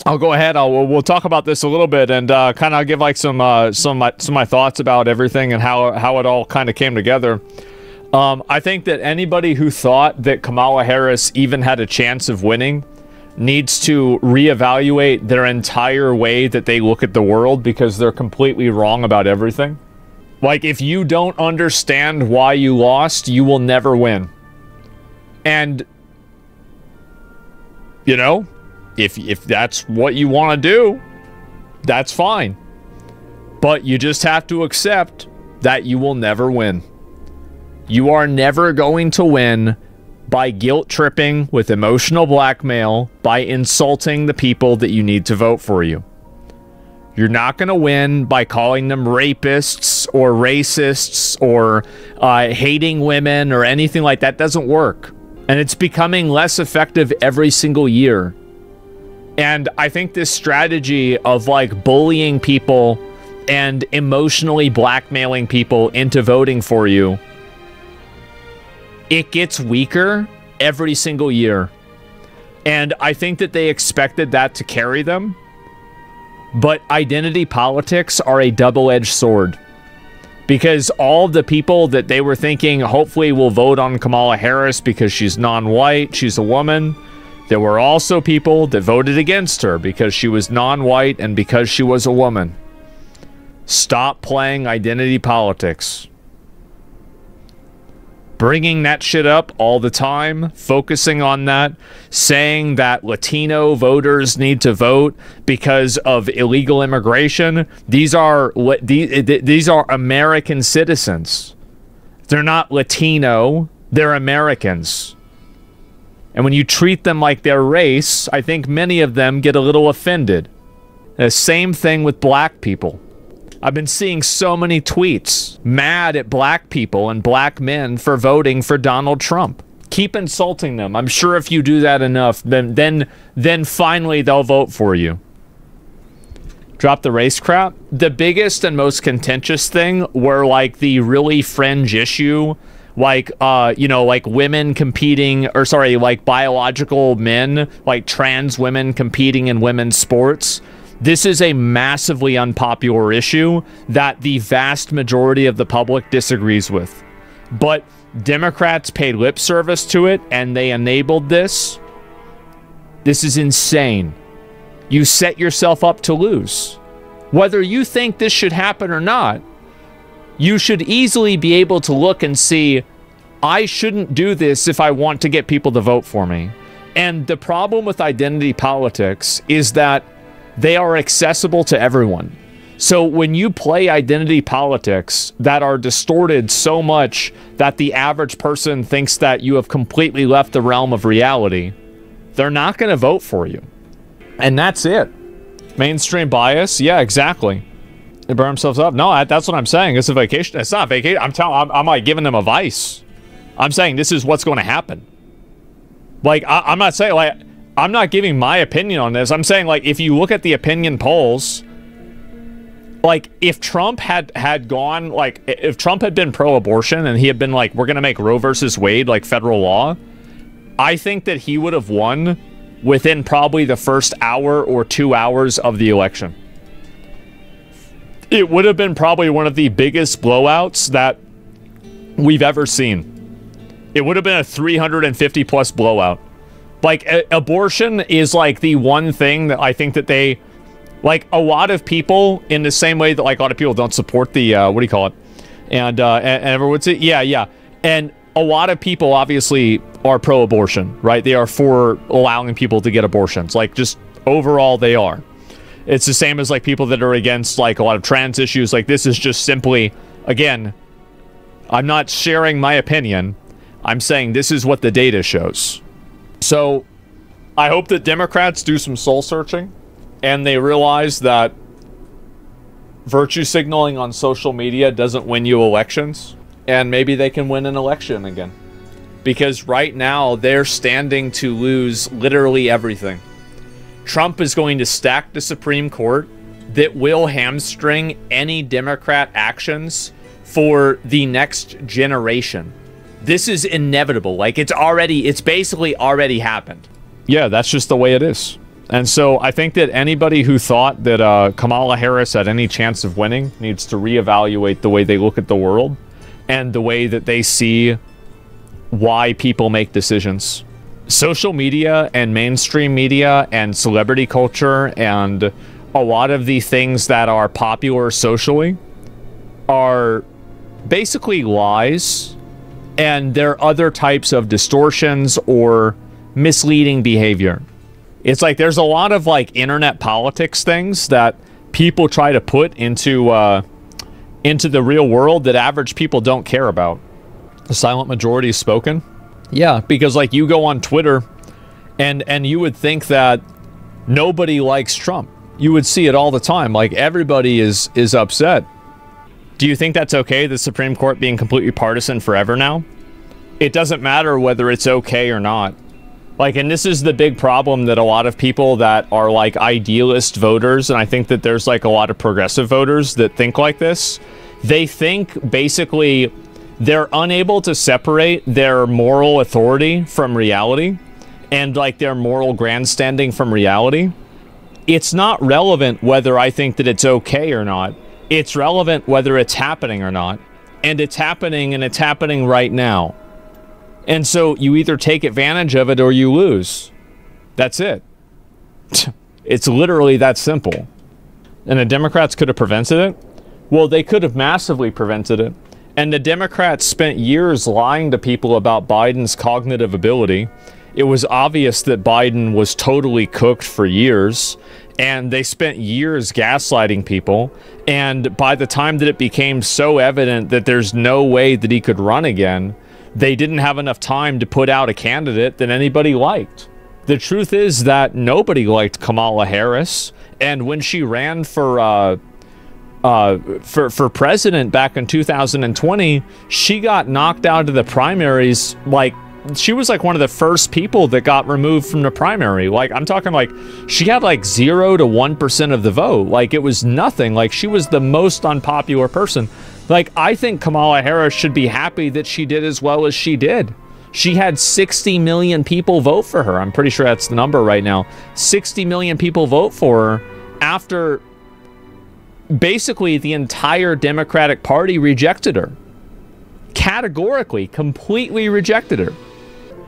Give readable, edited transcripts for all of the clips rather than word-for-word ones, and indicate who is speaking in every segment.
Speaker 1: I'll go ahead. We'll talk about this a little bit and kind of give like some of my thoughts about everything and how it all kind of came together. I think that anybody who thought that Kamala Harris even had a chance of winning needs to reevaluate their entire way that they look at the world, because they're completely wrong about everything. Like, if you don't understand why you lost, you will never win. And, you know, if that's what you want to do, that's fine. But you just have to accept that you will never win. You are never going to win by guilt tripping with emotional blackmail, by insulting the people that you need to vote for you. You're not going to win by calling them rapists or racists or hating women or anything like that. Doesn't work. And it's becoming less effective every single year. And I think this strategy of like bullying people and emotionally blackmailing people into voting for you, it gets weaker every single year. And I think that they expected that to carry them. But identity politics are a double-edged sword. Because all the people that they were thinking hopefully will vote on Kamala Harris because she's non-white, she's a woman, there were also people that voted against her because she was non-white and because she was a woman. Stop playing identity politics. Bringing that shit up all the time, focusing on that, saying that Latino voters need to vote because of illegal immigration. These are American citizens. They're not Latino, they're Americans. And when you treat them like their race, I think many of them get a little offended. The same thing with black people. I've been seeing so many tweets mad at black people and black men for voting for Donald Trump. Keep insulting them. I'm sure if you do that enough, then finally they'll vote for you. Drop the race crap. The biggest and most contentious thing were like the really fringe issue, like you know, like women competing, or sorry, like biological men, like trans women competing in women's sports. This is a massively unpopular issue that the vast majority of the public disagrees with. But Democrats paid lip service to it, and they enabled this. This is insane. You set yourself up to lose. Whether you think this should happen or not, you should easily be able to look and see, I shouldn't do this if I want to get people to vote for me. And the problem with identity politics is that they are accessible to everyone. So when you play identity politics that are distorted so much that the average person thinks that you have completely left the realm of reality, they're not going to vote for you. And that's it. Mainstream bias? Yeah, exactly. They burn themselves up. No, that's what I'm saying. It's a vacation. It's not a vacation. I'm like giving them advice. I'm saying this is what's going to happen. Like, I'm not saying, like, I'm not giving my opinion on this. I'm saying, like, if you look at the opinion polls, like, if Trump had gone, like, if Trump had been pro-abortion and he had been like, we're going to make Roe versus Wade, like, federal law, I think that he would have won within probably the first hour or 2 hours of the election. It would have been probably one of the biggest blowouts that we've ever seen. It would have been a 350-plus blowout. Like, abortion is, like, the one thing that I think that they... Like, a lot of people, in the same way that, like, a lot of people don't support the, what do you call it? And everyone would say, yeah. And a lot of people, obviously, are pro-abortion, right? They are for allowing people to get abortions. Like, just overall, they are. It's the same as, like, people that are against, like, a lot of trans issues. Like, this is just simply, again, I'm not sharing my opinion. I'm saying this is what the data shows. So, I hope that Democrats do some soul-searching, and they realize that virtue signaling on social media doesn't win you elections, and maybe they can win an election again. Because right now, they're standing to lose literally everything. Trump is going to stack the Supreme Court that will hamstring any Democrat actions for the next generation. This is inevitable. Like, it's basically already happened. Yeah, that's just the way it is. And so I think that anybody who thought that Kamala Harris had any chance of winning needs to reevaluate the way they look at the world and the way that they see why people make decisions. Social media and mainstream media and celebrity culture and a lot of the things that are popular socially are basically lies, and there are other types of distortions or misleading behavior. It's like there's a lot of like internet politics things that people try to put into the real world that average people don't care about. The silent majority is spoken. Yeah, because like you go on Twitter and you would think that nobody likes Trump. You would see it all the time. Like everybody is upset. Do you think that's okay, the Supreme Court being completely partisan forever now? It doesn't matter whether it's okay or not. Like, and this is the big problem that a lot of people that are like idealist voters, and I think that there's like a lot of progressive voters that think like this, they think basically they're unable to separate their moral authority from reality and like their moral grandstanding from reality. It's not relevant whether I think that it's okay or not. It's relevant whether it's happening or not. And it's happening, and it's happening right now. And so you either take advantage of it or you lose. That's it. It's literally that simple. And the Democrats could have prevented it? Well, they could have massively prevented it. And the Democrats spent years lying to people about Biden's cognitive ability. It was obvious that Biden was totally cooked for years. And they spent years gaslighting people. And by the time that it became so evident that there's no way that he could run again, they didn't have enough time to put out a candidate that anybody liked. The truth is that nobody liked Kamala Harris. And when she ran for president back in 2020, she got knocked out of the primaries. Like, she was like one of the first people that got removed from the primary. Like, I'm talking like she had like 0 to 1% of the vote. Like, it was nothing. Like, she was the most unpopular person. Like, I think Kamala Harris should be happy that she did as well as she did. She had 60 million people vote for her. I'm pretty sure that's the number right now. 60 million people vote for her after basically the entire Democratic Party rejected her. Categorically, completely rejected her.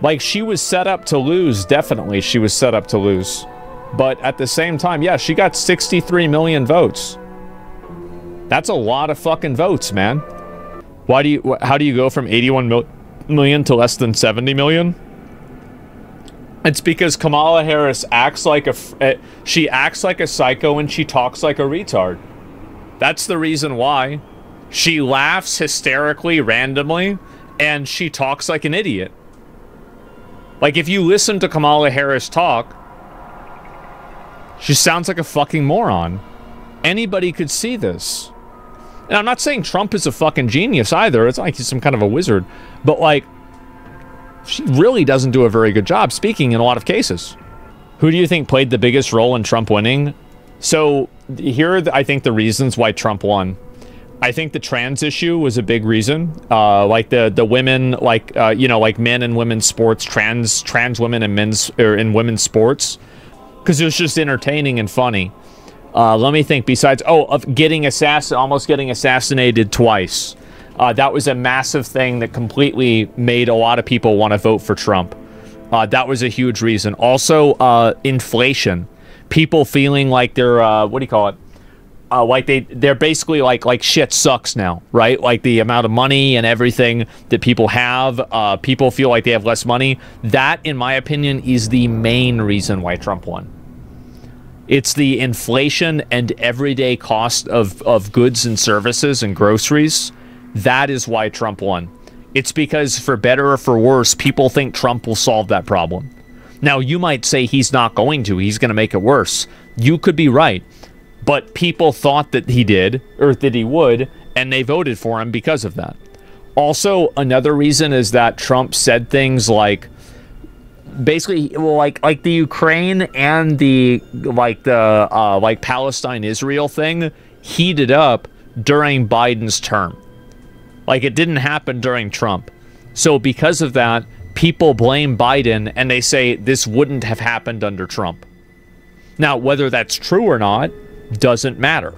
Speaker 1: Like, she was set up to lose. Definitely, she was set up to lose. But at the same time, yeah, she got 63 million votes. That's a lot of fucking votes, man. How do you go from 81 million to less than 70 million? It's because Kamala Harris acts like she acts like a psycho and she talks like a retard. That's the reason why. She laughs hysterically randomly and she talks like an idiot. Like, if you listen to Kamala Harris talk, she sounds like a fucking moron. Anybody could see this. And I'm not saying Trump is a fucking genius either. It's not like he's some kind of a wizard. But, like, she really doesn't do a very good job speaking in a lot of cases. Who do you think played the biggest role in Trump winning? So, here are, I think, the reasons why Trump won. I think the trans issue was a big reason. Like the women, like, you know, like men and women's sports, trans women and in women's sports. Because it was just entertaining and funny. Let me think. Besides, of almost getting assassinated twice. That was a massive thing that completely made a lot of people want to vote for Trump. That was a huge reason. Also, inflation. People feeling like they're, what do you call it? Like they're basically like shit sucks now, right? Like the amount of money and everything that people have, people feel like they have less money. That, in my opinion, is the main reason why Trump won. It's the inflation and everyday cost of goods and services and groceries. That is why Trump won. It's because, for better or for worse, people think Trump will solve that problem. Now, you might say he's not going to. He's going to make it worse. You could be right. But people thought that he did, or that he would, and they voted for him because of that. Also, another reason is that Trump said things like, basically, well, like the Ukraine and the Palestine-Israel thing heated up during Biden's term. Like, it didn't happen during Trump. So because of that, people blame Biden and they say this wouldn't have happened under Trump. Now, whether that's true or not doesn't matter.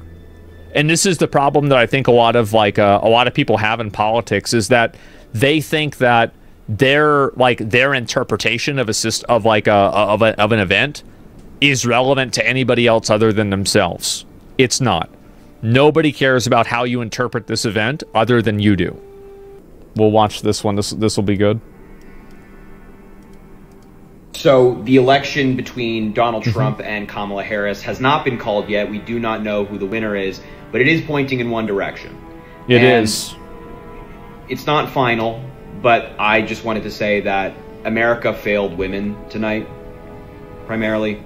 Speaker 1: And this is the problem that I think a lot of people have in politics, is that they think that their interpretation of an event is relevant to anybody else other than themselves. It's not. Nobody cares about how you interpret this event other than you do. We'll watch this one. This will be good.
Speaker 2: So the election between Donald Trump and Kamala Harris has not been called yet. We do not know who the winner is, but it is pointing in one direction.
Speaker 1: It is.
Speaker 2: It's not final, but I just wanted to say that America failed women tonight, primarily.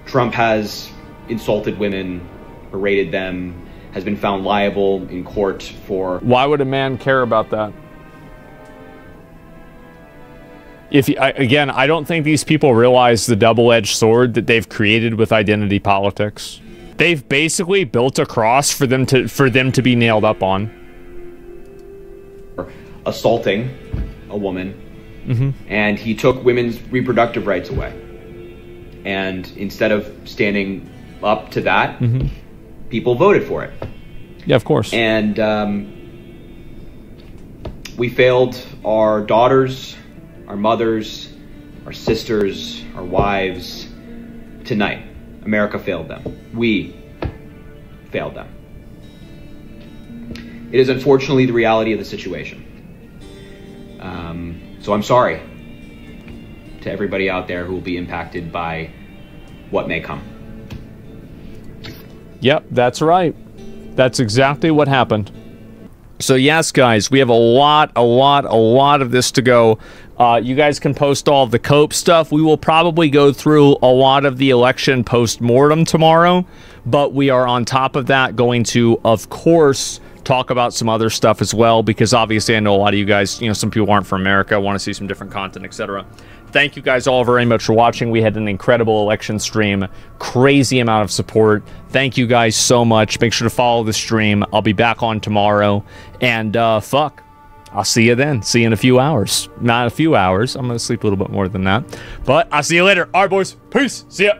Speaker 2: Trump has insulted women, berated them, has been found liable in court for...
Speaker 1: Why would a man care about that? Again, I don't think these people realize the double-edged sword that they've created with identity politics. They've basically built a cross for them to be nailed up on.
Speaker 2: Assaulting a woman, and he took women's reproductive rights away. And instead of standing up to that, people voted for it.
Speaker 1: Yeah, of course.
Speaker 2: And we failed our daughters, our mothers, our sisters, our wives tonight. America failed them. We failed them. It is unfortunately the reality of the situation. So I'm sorry to everybody out there who will be impacted by what may come.
Speaker 1: Yep, that's right. That's exactly what happened. So yes, guys, we have a lot of this to go. You guys can post all of the Cope stuff. We will probably go through a lot of the election post-mortem tomorrow, but we are on top of that going to, of course, talk about some other stuff as well, because obviously I know a lot of you guys, some people aren't from America, want to see some different content, etc. Thank you guys all very much for watching. We had an incredible election stream, crazy amount of support. Thank you guys so much. Make sure to follow the stream. I'll be back on tomorrow, and fuck, I'll see you then. See you in a few hours. Not a few hours. I'm gonna sleep a little bit more than that, but I'll see you later. All right, boys. Peace. See ya.